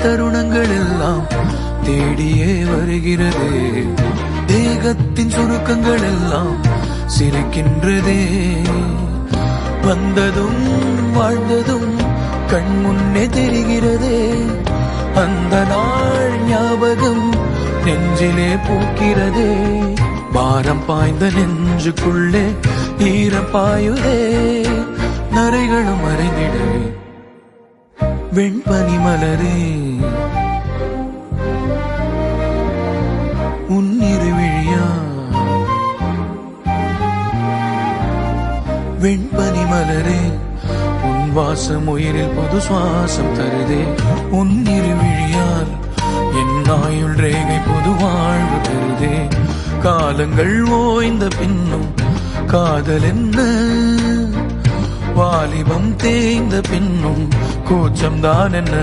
தருணங்கள் எல்லாம் தேடியே வருகிறதே. தேகத்தின் சுருக்கங்கள் எல்லாம் சிரிக்கின்றதே. வந்ததும் வாழ்ந்ததும் கண் முன்னே தெரிகிறதே. அந்த நாள் ஞாபகம் நெஞ்சிலே பூக்கிறதே. பாரம் பாய்ந்த நெஞ்சுக்குள்ளே ஈரம் பாயுதே. நரைகளும் மறைந்திடவே வெண்பனி மலரே உன்னிருவிழியா. வெண்பனி மலரே உன் வாசம் உயிரில் புது சுவாசம் தருதே. உன்னிருவிழியால் என் ஆயுள் ரேகை புது வாழ்வு தருதே. காலங்கள் ஓய்ந்த பின்னும் காதல் என்ன, வாலிபம் தேய்ந்த பின்னும் கூச்சம்தான் என்ன.